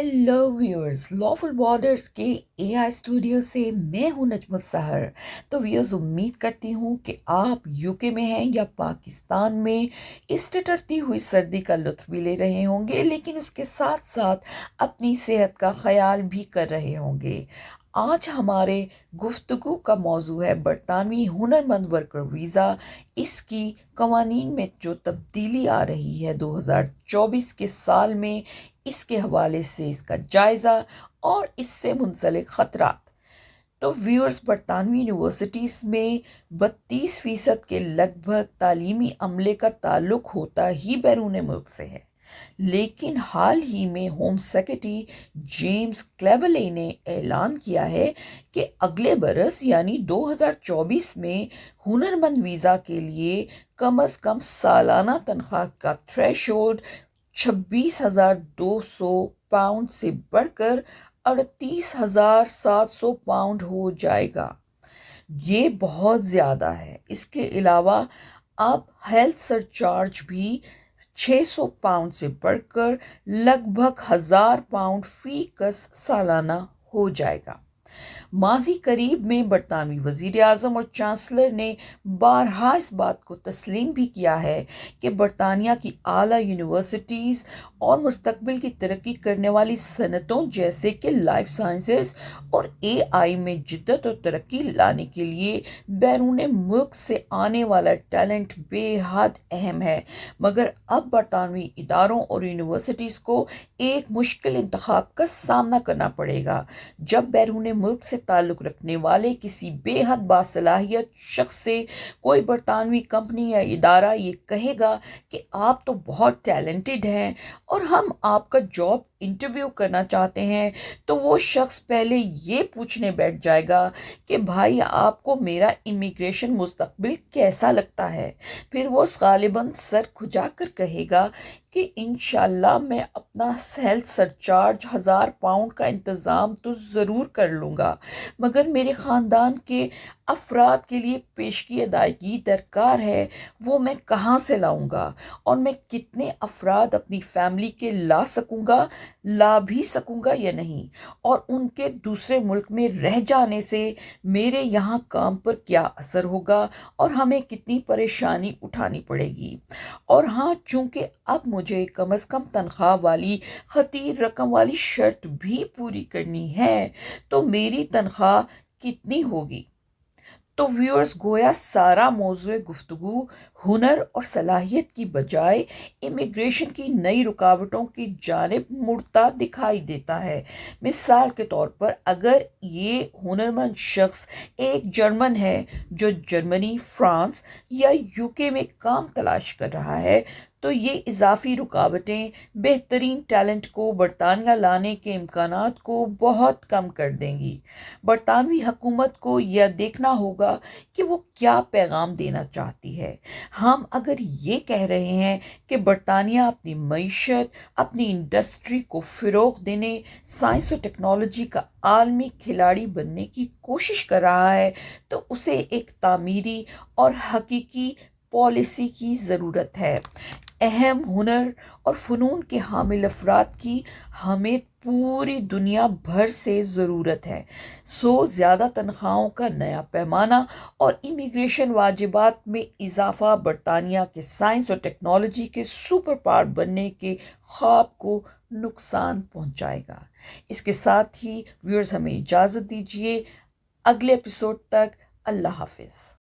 Hello viewers, lawful borders के AI studio से मैं हूं नजमुत सहर। तो व्यूअर्स, उम्मीद करती हूं कि आप यूके में हैं या पाकिस्तान में इस टटरती हुई सर्दी का लुत्फ भी ले रहे होंगे, लेकिन उसके साथ साथ अपनी सेहत का ख्याल भी कर रहे होंगे। आज हमारे गुफ्तगू का मौजू है बरतानवी हुनरमंद वर्कर वीज़ा। इसकी कवानीन में जो तब्दीली आ रही है 2024 के साल में, इसके हवाले से इसका जायज़ा और इससे मुंसलिक ख़तरात। तो व्यूअर्स, बरतानवी यूनिवर्सिटीज़ में 32% के लगभग तालीमी अमले का ताल्लुक होता ही बैरून मुल्क से है। लेकिन हाल ही में होम सेक्रेटरी जेम्स क्लेवले ने ऐलान किया है कि अगले बरस यानी 2024 में हुनरमंद वीज़ा के लिए कम अज़ कम सालाना तनख्वाह का थ्रेशोल्ड 26,200 पाउंड से बढ़कर 38,700 पाउंड हो जाएगा। ये बहुत ज़्यादा है। इसके अलावा अब हेल्थ सरचार्ज भी 600 पाउंड से बढ़कर लगभग 1,000 पाउंड फी कस सालाना हो जाएगा। माजी करीब में बरतानवी वज़ीर आज़म और चांसलर ने बारहा इस बात को तस्लीम भी किया है कि बरतानिया की आला यूनिवर्सिटीज़ और मुस्तकबिल की तरक्की करने वाली सनतों जैसे कि लाइफ साइंसेस और एआई में जिद्दत और तरक्की लाने के लिए बैरून मुल्क से आने वाला टैलेंट बेहद अहम है। मगर अब बरतानवी इदारों और यूनिवर्सिटीज़ को एक मुश्किल इंतखाब का सामना करना पड़ेगा। जब बैरून मुल्क से ताल्लुक़ रखने वाले किसी बेहद बासलाहियत शख्स से कोई बरतानवी कंपनी या इदारा ये कहेगा कि आप तो बहुत टैलेंटेड हैं और हम आपका जॉब इंटरव्यू करना चाहते हैं, तो वो शख्स पहले ये पूछने बैठ जाएगा कि भाई आपको मेरा इमिग्रेशन मुस्तकबिल कैसा लगता है। फिर वो गालिबन सर खुजा कर कहेगा कि इंशाल्लाह मैं अपना हेल्थ सरचार्ज 1,000 पाउंड का इंतज़ाम तो ज़रूर कर लूँगा, मगर मेरे ख़ानदान के अफराद के लिए पेशगी अदायगी दरकार है, वो मैं कहाँ से लाऊंगा और मैं कितने अफराद अपनी फैमिली के ला भी सकूंगा या नहीं, और उनके दूसरे मुल्क में रह जाने से मेरे यहाँ काम पर क्या असर होगा और हमें कितनी परेशानी उठानी पड़ेगी। और हाँ, चूंकि अब मुझे कम अज़ कम तनख्वाह वाली खतीर रकम वाली शर्त भी पूरी करनी है, तो मेरी तनख्वाह कितनी होगी। तो व्यूअर्स, गोया सारा मौज़ूए गुफ्तगू हुनर और सलाहियत की बजाय इमिग्रेशन की नई रुकावटों की जानिब मुड़ता दिखाई देता है। मिसाल के तौर पर, अगर ये हुनरमंद शख्स एक जर्मन है जो जर्मनी, फ्रांस या यूके में काम तलाश कर रहा है, तो ये इजाफी रुकावटें बेहतरीन टैलेंट को बरतानिया लाने के इम्कानात को बहुत कम कर देंगी। बरतानवी हुकूमत को यह देखना होगा कि वो क्या पैगाम देना चाहती है। हम अगर ये कह रहे हैं कि बरतानिया अपनी मईशत, अपनी इंडस्ट्री को फ़रोग़ देने, साइंस और टेक्नोलॉजी का आलमी खिलाड़ी बनने की कोशिश कर रहा है, तो उसे एक तामीरी और हकीकी पॉलिसी की ज़रूरत है। अहम हुनर और फ़नून के हामिल अफराद की हमें पूरी दुनिया भर से ज़रूरत है। ज़्यादा तनख्वाहों का नया पैमाना और इमिग्रेशन वाजिबात में इजाफा बरतानिया के साइंस और टेक्नोलॉजी के सुपर पावर बनने के ख्वाब को नुकसान पहुंचाएगा। इसके साथ ही व्यूअर्स, हमें इजाज़त दीजिए। अगले एपिसोड तक अल्लाह हाफिज़।